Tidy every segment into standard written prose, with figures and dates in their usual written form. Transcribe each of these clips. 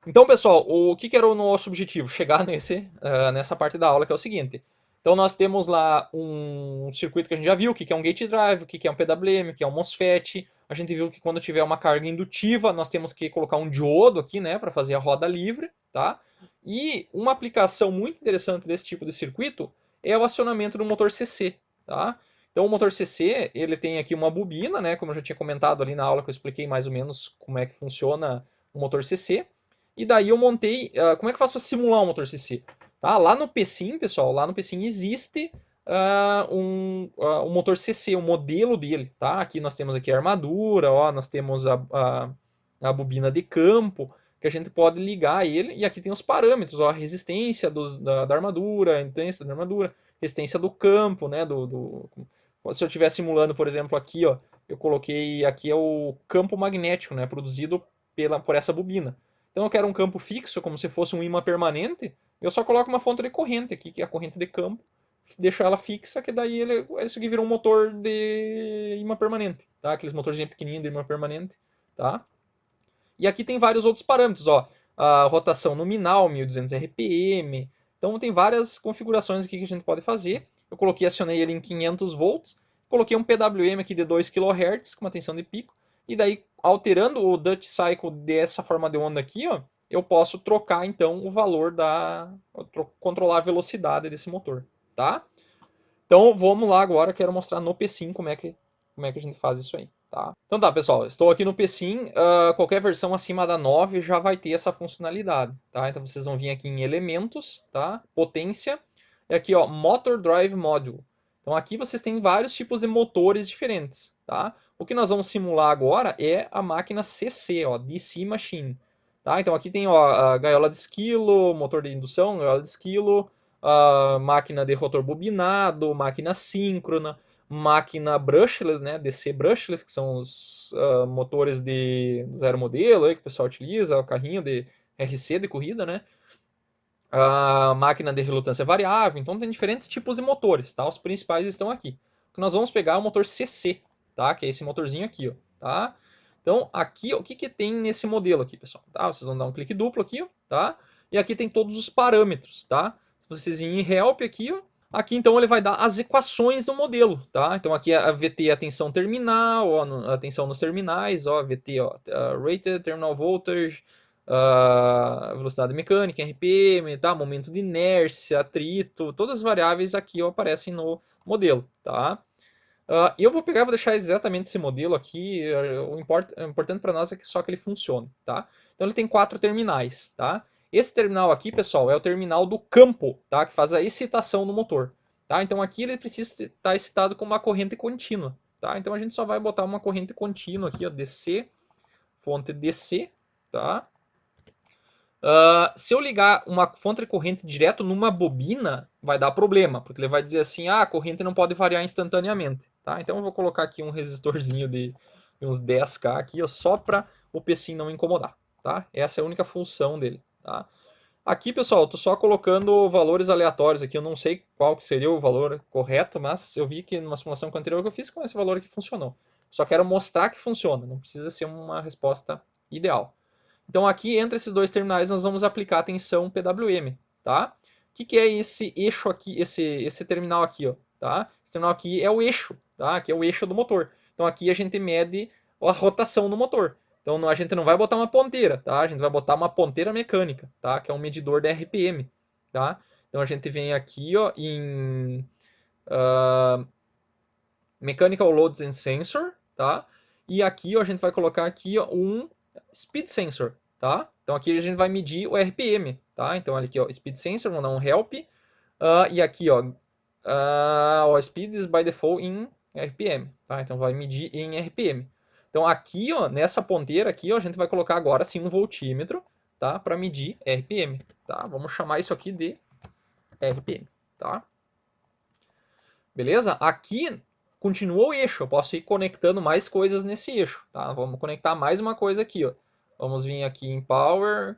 Então, pessoal, o que era o nosso objetivo? Chegar nessa parte da aula que é o seguinte. Então, nós temos lá um circuito que a gente já viu, o que é um gate drive, o que é um PWM, o que é um MOSFET. A gente viu que quando tiver uma carga indutiva, nós temos que colocar um diodo aqui, né, para fazer a roda livre, tá? E uma aplicação muito interessante desse tipo de circuito é o acionamento do motor CC, tá? Então, o motor CC, ele tem aqui uma bobina, né, como eu já tinha comentado ali na aula que eu expliquei mais ou menos como é que funciona o motor CC. E daí eu montei. Como é que eu faço para simular um motor CC? Tá? Lá no PSIM, pessoal, lá no PSIM existe um motor CC, um modelo dele. Tá? Aqui nós temos aqui a armadura, ó, nós temos a bobina de campo, que a gente pode ligar ele. E aqui tem os parâmetros, ó, a resistência da armadura, a impedância da armadura, resistência do campo, né? Se eu estiver simulando, por exemplo, aqui, ó, eu coloquei aqui é o campo magnético, né? Produzido por essa bobina. Então eu quero um campo fixo, como se fosse um ímã permanente, eu só coloco uma fonte de corrente aqui, que é a corrente de campo, deixo ela fixa, que daí isso aqui vira um motor de ímã permanente, tá? Aqueles motorzinhos pequenininhos de ímã permanente, tá? E aqui tem vários outros parâmetros, ó, a rotação nominal, 1200 RPM, então tem várias configurações aqui que a gente pode fazer. Eu coloquei, acionei ele em 500 volts, coloquei um PWM aqui de 2 kHz com uma tensão de pico, e daí alterando o Dutch Cycle dessa forma de onda aqui, ó, eu posso trocar então o valor controlar a velocidade desse motor, tá? Então vamos lá agora, quero mostrar no P5 como é que a gente faz isso aí, tá? Então tá, pessoal, estou aqui no PSIM, qualquer versão acima da 9 já vai ter essa funcionalidade, tá? Então vocês vão vir aqui em elementos, tá? Potência, e aqui ó, Motor Drive Module. Então aqui vocês têm vários tipos de motores diferentes, tá? O que nós vamos simular agora é a máquina CC, ó, DC Machine, tá? Então aqui tem ó, a gaiola de esquilo, motor de indução, gaiola de esquilo, máquina de rotor bobinado, máquina síncrona, máquina brushless, né, DC brushless, que são os motores de zero modelo aí, que o pessoal utiliza, o carrinho de RC de corrida, né, a máquina de relutância variável, então tem diferentes tipos de motores, tá? Os principais estão aqui. O que nós vamos pegar é o motor CC, tá? Que é esse motorzinho aqui, ó, tá? Então, aqui, o que que tem nesse modelo aqui, pessoal? Tá? Vocês vão dar um clique duplo aqui, ó, tá? E aqui tem todos os parâmetros, tá? Se vocês virem em Help aqui, ó, aqui então ele vai dar as equações do modelo, tá? Então aqui a VT é a tensão terminal, ó, a tensão nos terminais, ó, VT, ó, Rated Terminal Voltage, velocidade mecânica, RPM, tá? Momento de inércia, atrito, todas as variáveis aqui ó, aparecem no modelo, tá? Eu vou pegar e vou deixar exatamente esse modelo aqui, o importante para nós é que só que ele funcione, tá? Então ele tem 4 terminais, tá? Esse terminal aqui, pessoal, é o terminal do campo, tá? Que faz a excitação no motor, tá? Então aqui ele precisa estar excitado com uma corrente contínua, tá? Então a gente só vai botar uma corrente contínua aqui, ó, DC, fonte DC, tá? Se eu ligar uma fonte de corrente direto numa bobina, vai dar problema, porque ele vai dizer assim, a corrente não pode variar instantaneamente, tá? Então eu vou colocar aqui um resistorzinho de uns 10K aqui, ó, só para o PC não incomodar, tá? Essa é a única função dele, tá? Aqui, pessoal, eu tô só colocando valores aleatórios aqui, eu não sei qual que seria o valor correto, mas eu vi que numa simulação anterior que eu fiz com esse valor aqui funcionou. Só quero mostrar que funciona, não precisa ser uma resposta ideal. Então aqui entre esses dois terminais nós vamos aplicar a tensão PWM, tá? O que é esse eixo aqui, esse terminal aqui, ó, tá? Esse terminal aqui é o eixo, tá? Aqui é o eixo do motor. Então aqui a gente mede a rotação do motor. Então a gente não vai botar uma ponteira, tá? A gente vai botar uma ponteira mecânica, tá? Que é um medidor de RPM, tá? Então a gente vem aqui, ó, em Mechanical Loads and Sensor, tá? E aqui ó, a gente vai colocar aqui ó, um Speed Sensor, tá? Então aqui a gente vai medir o RPM, tá? Então aqui ó, Speed Sensor, vamos dar um Help. E aqui ó, o Speed is by default em RPM, tá? Então vai medir em RPM. Então aqui ó, nessa ponteira aqui ó, a gente vai colocar agora sim um voltímetro, tá? Para medir RPM, tá? Vamos chamar isso aqui de RPM, tá? Beleza? Aqui continua o eixo, eu posso ir conectando mais coisas nesse eixo, tá? Vamos conectar mais uma coisa aqui, ó. Vamos vir aqui em Power,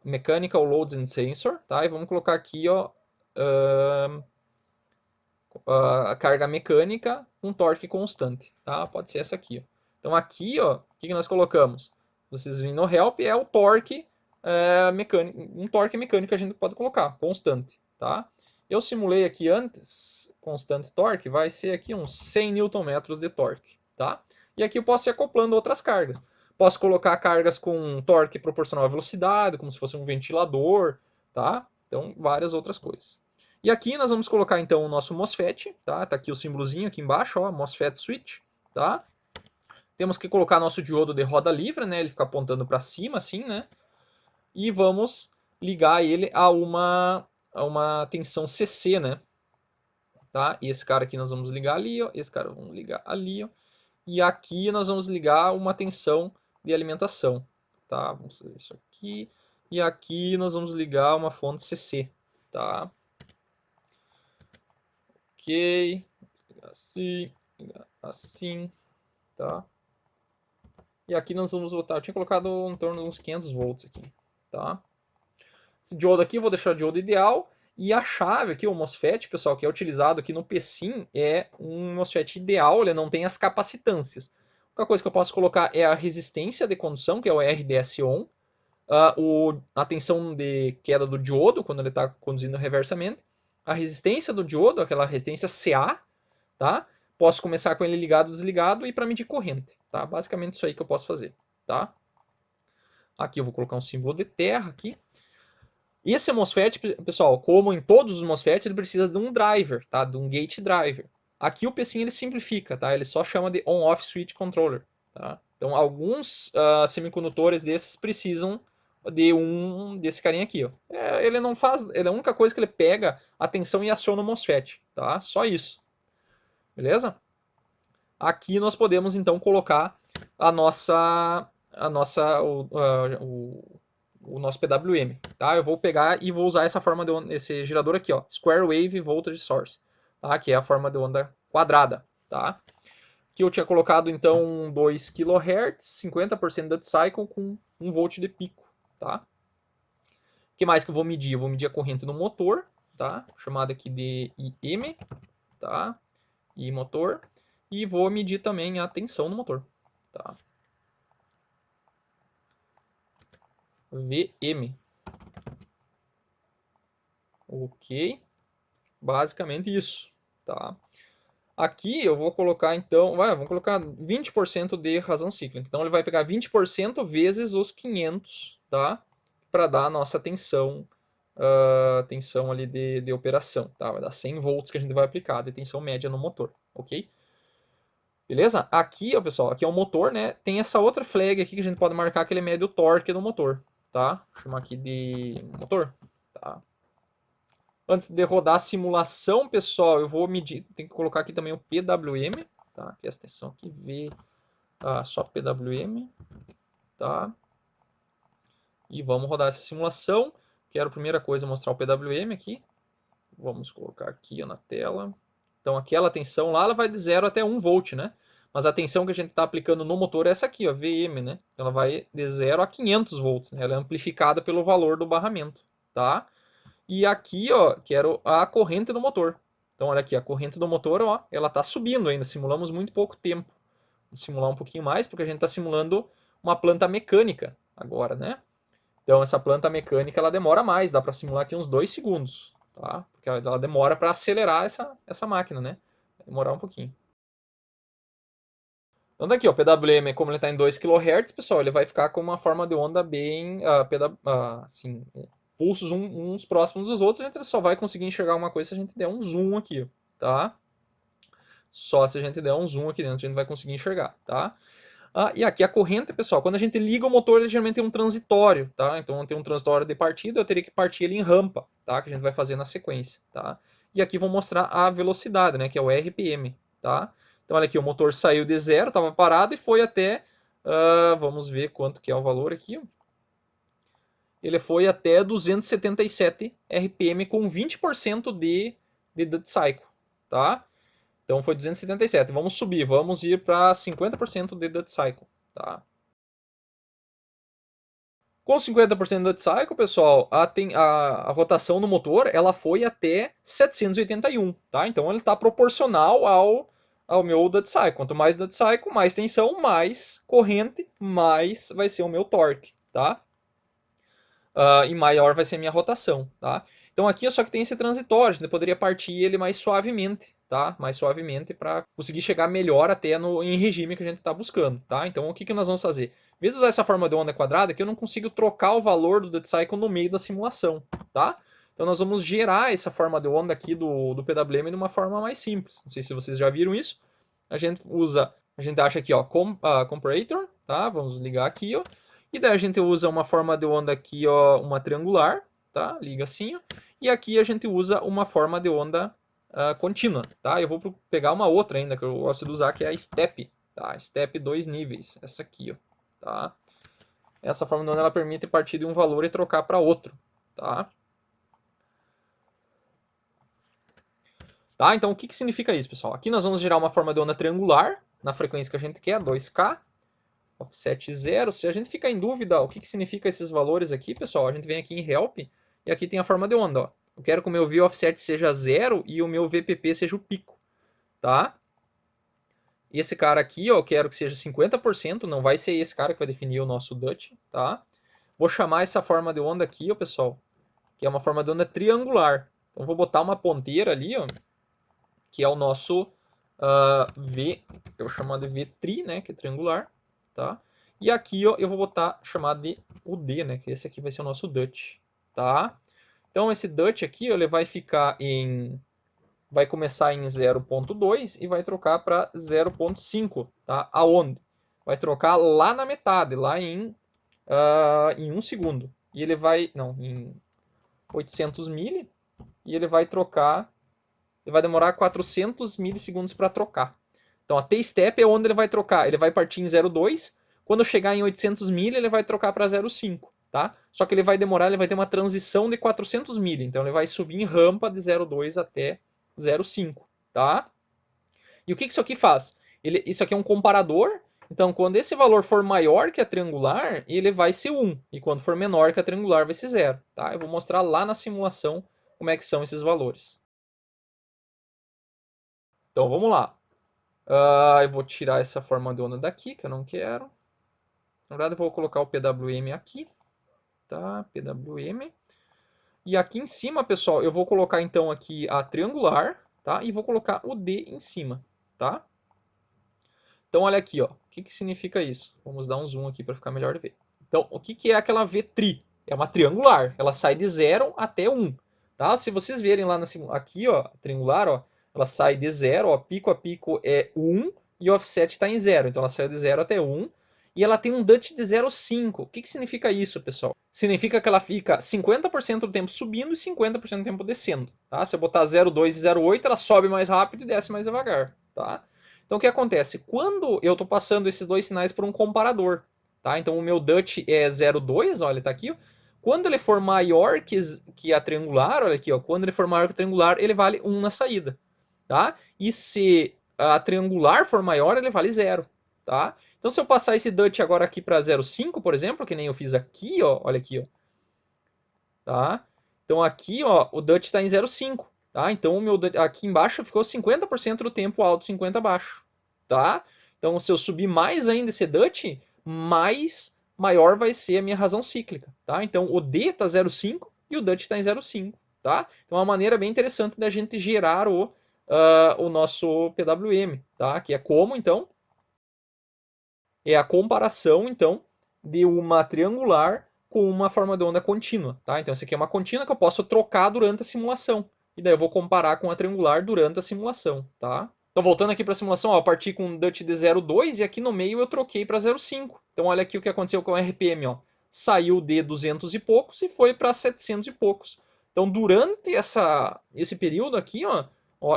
Mechanical Loads and Sensor, tá? E vamos colocar aqui, ó, a carga mecânica com torque constante, tá? Pode ser essa aqui, ó. Então aqui, ó, o que nós colocamos? vocês virem no help, é o torque mecânico, um torque mecânico que a gente pode colocar, constante, tá? Eu simulei aqui antes, constante torque, vai ser aqui uns 100 Nm de torque, tá? E aqui eu posso ir acoplando outras cargas. Posso colocar cargas com torque proporcional à velocidade, como se fosse um ventilador, tá? Então, várias outras coisas. E aqui nós vamos colocar então o nosso MOSFET, tá? Tá aqui o símbolozinho aqui embaixo, ó, MOSFET switch, tá? Temos que colocar nosso diodo de roda livre, né? Ele fica apontando para cima assim, né? E vamos ligar ele a uma tensão CC, né? Tá? E esse cara aqui nós vamos ligar ali, ó. Esse cara vamos ligar ali, ó. E aqui nós vamos ligar uma tensão de alimentação, tá? Vamos fazer isso aqui. E aqui nós vamos ligar uma fonte CC, tá? Ok. Assim, assim, tá? E aqui nós vamos botar, eu tinha colocado em torno de uns 500 volts aqui, tá? Esse diodo aqui eu vou deixar o diodo ideal. E a chave aqui, o MOSFET, pessoal, que é utilizado aqui no PSIM, é um MOSFET ideal, ele não tem as capacitâncias. A única coisa que eu posso colocar é a resistência de condução, que é o RDS-on, a tensão de queda do diodo, quando ele está conduzindo reversamente, a resistência do diodo, aquela resistência CA, tá? Posso começar com ele ligado ou desligado e para medir corrente, tá? Basicamente isso aí que eu posso fazer, tá? Aqui eu vou colocar um símbolo de terra aqui. E esse MOSFET, pessoal, como em todos os MOSFETs, ele precisa de um driver, tá? De um gate driver. Aqui o PSIM ele simplifica, tá? Ele só chama de on-off switch controller, tá? Então alguns semicondutores desses precisam de um desse carinha aqui, ó. Ele não faz, ele é a única coisa que ele pega a tensão e aciona o MOSFET, tá? Só isso. Beleza? Aqui nós podemos então colocar a nossa o nosso PWM, tá? Eu vou pegar e vou usar essa forma de onda, esse gerador aqui, ó, Square Wave Voltage Source, tá? Que é a forma de onda quadrada, tá? Que eu tinha colocado então 2 kHz, 50% de cycle com 1 volt de pico, tá? O que mais que eu vou medir? Eu vou medir a corrente no motor, tá? Chamada aqui de IM, tá? I motor. E vou medir também a tensão no motor, tá? VM. Ok. Basicamente isso, tá? Aqui eu vou colocar então, vamos colocar 20% de razão cíclica. Então ele vai pegar 20% vezes os 500, tá? Para dar a nossa tensão, tensão ali de operação, tá? Vai dar 100 volts que a gente vai aplicar de tensão média no motor, ok? Beleza? Aqui, ó, pessoal, aqui é o motor, né? Tem essa outra flag aqui que a gente pode marcar que ele mede o torque do motor, tá? Vou chamar aqui de motor, tá? Antes de rodar a simulação, pessoal, eu vou medir, tem que colocar aqui também o PWM, tá? Aqui, atenção aqui, V, só PWM, tá? E vamos rodar essa simulação. Quero, primeira coisa, mostrar o PWM aqui. Vamos colocar aqui ó, na tela. Então, aquela tensão lá, ela vai de 0 até 1 volt, né? Mas a tensão que a gente está aplicando no motor é essa aqui, ó, VM, né? Ela vai de 0 a 500 volts, né? Ela é amplificada pelo valor do barramento, tá? E aqui, ó, quero a corrente do motor. Então, olha aqui, a corrente do motor, ó, ela está subindo ainda. Simulamos muito pouco tempo. Vamos simular um pouquinho mais, porque a gente está simulando uma planta mecânica agora, né? Então, essa planta mecânica, ela demora mais. Dá para simular aqui uns 2 segundos, tá? Porque ela demora para acelerar essa máquina, né? Vai demorar um pouquinho. Então, daqui, ó, o PWM, como ele está em 2 kHz, pessoal, ele vai ficar com uma forma de onda bem, assim, pulsos uns próximos dos outros. A gente só vai conseguir enxergar uma coisa se a gente der um zoom aqui, tá? Só se a gente der um zoom aqui dentro a gente vai conseguir enxergar, tá? E aqui a corrente, pessoal, quando a gente liga o motor, ele geralmente tem um transitório, tá? Então tem um transitório de partida, eu teria que partir ele em rampa, tá? Que a gente vai fazer na sequência, tá? E aqui vou mostrar a velocidade, né? Que é o RPM, tá? Então olha aqui, o motor saiu de 0, estava parado e foi até, vamos ver quanto que é o valor aqui. Ele foi até 277 RPM com 20% de dead cycle, tá? Então foi 277. Vamos subir, vamos ir para 50% de dead cycle, tá? Com 50% de dead cycle, pessoal, a rotação no motor ela foi até 781, tá? Então ele está proporcional ao meu duty cycle. Quanto mais duty cycle, mais tensão, mais corrente, mais vai ser o meu torque, tá? E maior vai ser a minha rotação, tá? Então aqui só que tem esse transitório, a gente poderia partir ele mais suavemente, tá? Mais suavemente para conseguir chegar melhor até em regime que a gente está buscando, tá? Então o que nós vamos fazer? Em vez de usar essa forma de onda quadrada, que eu não consigo trocar o valor do duty cycle no meio da simulação, tá? Então nós vamos gerar essa forma de onda aqui do PWM de uma forma mais simples. Não sei se vocês já viram isso. A gente acha aqui, ó, comparator, tá? Vamos ligar aqui, ó. E daí a gente usa uma forma de onda aqui, ó, uma triangular, tá? Liga assim, ó. E aqui a gente usa uma forma de onda contínua, tá? Eu vou pegar uma outra ainda que eu gosto de usar, que é a step, tá? Step 2 níveis, essa aqui, ó, tá? Essa forma de onda ela permite partir de um valor e trocar para outro, tá? Tá? Então o que significa isso, pessoal? Aqui nós vamos gerar uma forma de onda triangular na frequência que a gente quer, 2K, offset 0. Se a gente ficar em dúvida o que significa esses valores aqui, pessoal, a gente vem aqui em Help e aqui tem a forma de onda. Ó. Eu quero que o meu V offset seja 0 e o meu VPP seja o pico. Tá? E esse cara aqui, ó, eu quero que seja 50%, não vai ser esse cara que vai definir o nosso DUT. Tá? Vou chamar essa forma de onda aqui, ó, pessoal, que é uma forma de onda triangular. Então vou botar uma ponteira ali, ó, que é o nosso V, eu vou chamar de V-tri, né, que é triangular, tá? E aqui, ó, eu vou botar, chamar de o D, né, que esse aqui vai ser o nosso DUT, tá? Então, esse DUT aqui, ele vai ficar vai começar em 0.2 e vai trocar para 0.5, tá? Aonde? Vai trocar lá na metade, lá em 1 segundo. E ele vai, não, em 800 mili, e ele vai trocar, ele vai demorar 400 milissegundos para trocar. Então, a T-step é onde ele vai trocar. Ele vai partir em 0,2. Quando chegar em 800 mili, ele vai trocar para 0,5. Tá? Só que ele vai demorar, ele vai ter uma transição de 400 mili. Então, ele vai subir em rampa de 0,2 até 0,5. Tá? E o que isso aqui faz? Isso aqui é um comparador. Então, quando esse valor for maior que a triangular, ele vai ser 1. E quando for menor que a triangular, vai ser 0. Tá? Eu vou mostrar lá na simulação como é que são esses valores. Então, vamos lá. Eu vou tirar essa forma de onda daqui, que eu não quero. Na verdade, eu vou colocar o PWM aqui. Tá? PWM. E aqui em cima, pessoal, eu vou colocar então aqui a triangular, tá? E vou colocar o D em cima, tá? Então, olha aqui, ó. O que significa isso? Vamos dar um zoom aqui para ficar melhor de ver. Então, o que é aquela V-tri? É uma triangular. Ela sai de 0 até 1. Tá? Se vocês verem lá aqui, ó, triangular, ó, ela sai de 0, ó, pico a pico é 1 e o offset está em 0. Então, ela sai de 0 até 1. E ela tem um DUT de 0,5. O que significa isso, pessoal? Significa que ela fica 50% do tempo subindo e 50% do tempo descendo. Tá? Se eu botar 0,2 e 0,8, ela sobe mais rápido e desce mais devagar. Tá? Então, o que acontece? Quando eu estou passando esses dois sinais por um comparador, tá? Então, o meu DUT é 0,2, olha, está aqui. Ó. Quando ele for maior que a triangular, olha aqui, ó, quando ele for maior que a triangular, ele vale 1 na saída. Tá? E se a triangular for maior, ele vale 0. Tá? Então, se eu passar esse DUT agora aqui para 0,5, por exemplo, que nem eu fiz aqui, ó, olha aqui, ó, tá? Então, aqui, ó, o DUT está em 0,5. Tá? Então, o meu aqui embaixo ficou 50% do tempo alto, 50% baixo. Tá? Então, se eu subir mais ainda esse DUT, maior vai ser a minha razão cíclica. Tá? Então, o D está 0,5 e o DUT está em 0,5. Tá? Então, é uma maneira bem interessante da gente gerar o nosso PWM. Tá? Que é como, então? É a comparação, então, de uma triangular com uma forma de onda contínua. Tá? Então, essa aqui é uma contínua que eu posso trocar durante a simulação. E daí eu vou comparar com a triangular durante a simulação. Tá? Então, voltando aqui para a simulação, ó, eu parti com um DUT de 0,2 e aqui no meio eu troquei para 0,5. Então, olha aqui o que aconteceu com o RPM. Ó. Saiu de 200 e poucos e foi para 700 e poucos. Então, durante esse período aqui, ó,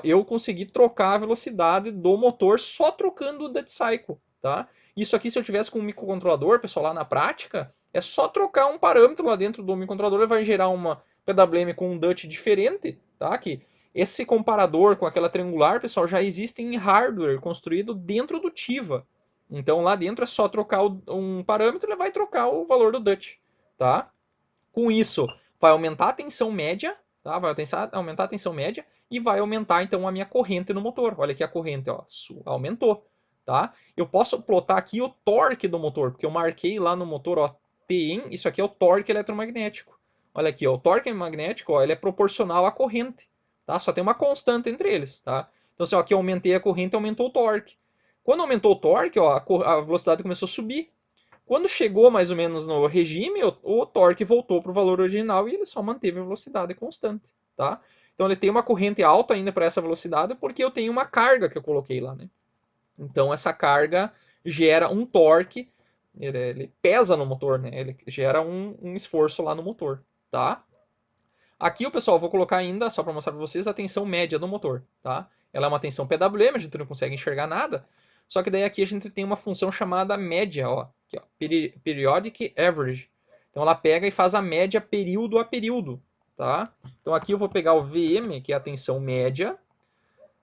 eu consegui trocar a velocidade do motor só trocando o DUT cycle. Tá? Isso aqui, se eu tivesse com um microcontrolador, pessoal, lá na prática, é só trocar um parâmetro lá dentro do microcontrolador, ele vai gerar uma PWM com um DUT diferente, tá? Que esse comparador com aquela triangular, pessoal, já existe em hardware construído dentro do TIVA. Então, lá dentro é só trocar um parâmetro, ele vai trocar o valor do DUT, tá? Com isso, vai aumentar a tensão média, tá? Vai aumentar a tensão média e vai aumentar então a minha corrente no motor. Olha aqui a corrente, ó, aumentou, tá? Eu posso plotar aqui o torque do motor, porque eu marquei lá no motor, ó, Tn, isso aqui é o torque eletromagnético. Olha aqui, ó, o torque magnético, ó, ele é proporcional à corrente, tá? Só tem uma constante entre eles, tá? Então, se eu aqui aumentei a corrente, aumentou o torque. Quando aumentou o torque, ó, a velocidade começou a subir. Quando chegou mais ou menos no regime, o torque voltou para o valor original e ele só manteve a velocidade constante, tá? Então ele tem uma corrente alta ainda para essa velocidade porque eu tenho uma carga que eu coloquei lá, né? Então essa carga gera um torque, ele pesa no motor, né? Ele gera um esforço lá no motor, tá? Aqui, pessoal, eu vou colocar ainda, só para mostrar para vocês, a tensão média do motor, tá? Ela é uma tensão PWM, a gente não consegue enxergar nada, só que daí aqui a gente tem uma função chamada média, ó, aqui, ó, Periodic Average. Então ela pega e faz a média período a período, tá? Então aqui eu vou pegar o VM, que é a tensão média,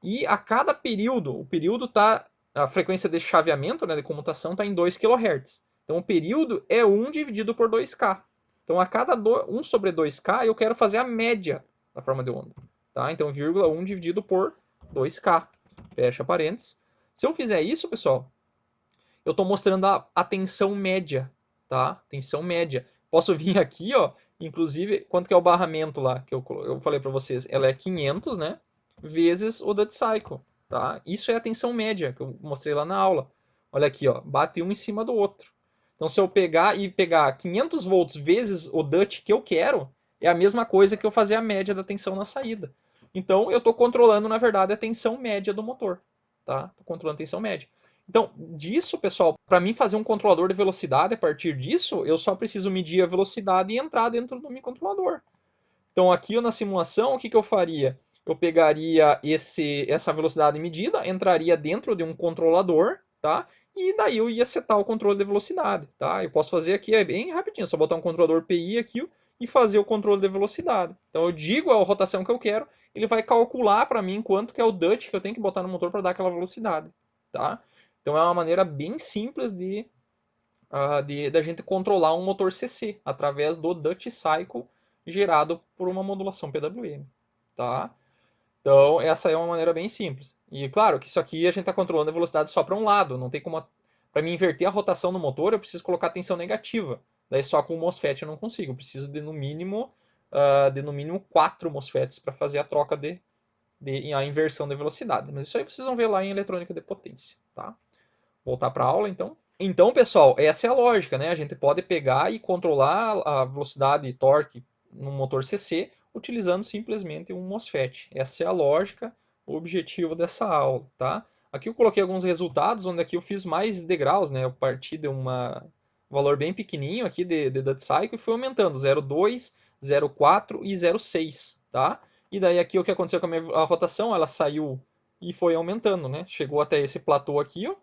e a cada período, o período tá, a frequência de chaveamento, né, de comutação, está em 2 kHz. Então o período é 1 dividido por 2K. Então a cada 1 sobre 2K eu quero fazer a média da forma de onda. Tá? Então, vírgula 1 dividido por 2K. Fecha parênteses. Se eu fizer isso, pessoal, eu estou mostrando a tensão média. Tá? Tensão média. Posso vir aqui, ó, inclusive, quanto que é o barramento lá, que eu falei para vocês? Ela é 500, né? Vezes o Duty Cycle. Tá? Isso é a tensão média, que eu mostrei lá na aula. Olha aqui, ó, bate um em cima do outro. Então, se eu pegar 500 volts vezes o DUT que eu quero, é a mesma coisa que eu fazer a média da tensão na saída. Então, eu estou controlando, na verdade, a tensão média do motor. Tá? Estou controlando a tensão média. Então, disso, pessoal, para mim fazer um controlador de velocidade, a partir disso, eu só preciso medir a velocidade e entrar dentro do meu controlador. Então, aqui na simulação, o que eu faria? Eu pegaria essa velocidade medida, entraria dentro de um controlador, tá? E daí eu ia setar o controle de velocidade, tá? Eu posso fazer aqui, é bem rapidinho, só botar um controlador PI aqui e fazer o controle de velocidade. Então eu digo a rotação que eu quero, ele vai calcular para mim quanto que é o DUT que eu tenho que botar no motor para dar aquela velocidade, tá? Então é uma maneira bem simples da gente controlar um motor CC através do Duty Cycle gerado por uma modulação PWM, tá? Então, essa é uma maneira bem simples. E claro que isso aqui a gente está controlando a velocidade só para um lado, não tem como. Para mim inverter a rotação no motor, eu preciso colocar tensão negativa. Daí só com o MOSFET eu não consigo. Eu preciso de no mínimo, 4 MOSFETs para fazer a troca a inversão de velocidade. Mas isso aí vocês vão ver lá em eletrônica de potência, tá? Voltar para a aula, então. Então, pessoal, essa é a lógica, né? A gente pode pegar e controlar a velocidade e torque no motor CC utilizando simplesmente um MOSFET. Essa é a lógica, o objetivo dessa aula, tá? Aqui eu coloquei alguns resultados, onde aqui eu fiz mais degraus, né? Eu parti de um valor bem pequenininho aqui de Duty Cycle e fui aumentando 0,2, 0,4 e 0,6, tá? E daí aqui o que aconteceu com a rotação, ela saiu e foi aumentando, né? Chegou até esse platô aqui, ó,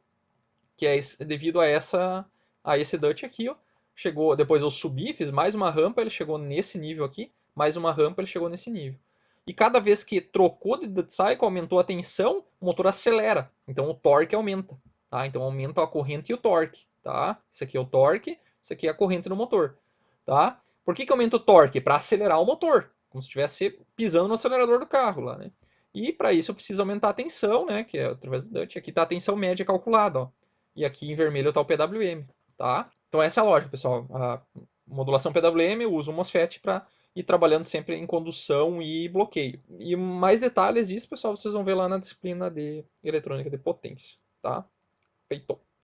que é devido a esse Dutch aqui, ó. Chegou, depois eu subi, fiz mais uma rampa, ele chegou nesse nível aqui, mais uma rampa, ele chegou nesse nível. E cada vez que trocou de Duty Cycle, aumentou a tensão, o motor acelera. Então o torque aumenta, tá? Então aumenta a corrente e o torque, tá? Isso aqui é o torque, isso aqui é a corrente no motor, tá? Por que aumenta o torque? Para acelerar o motor, como se estivesse pisando no acelerador do carro lá, né? E para isso eu preciso aumentar a tensão, né? Que é através do Dutch. Aqui está a tensão média calculada, ó. E aqui em vermelho está o PWM, tá? Então essa é a lógica, pessoal. A modulação PWM, eu uso o MOSFET para ir trabalhando sempre em condução e bloqueio. E mais detalhes disso, pessoal, vocês vão ver lá na disciplina de eletrônica de potência, tá? Feito.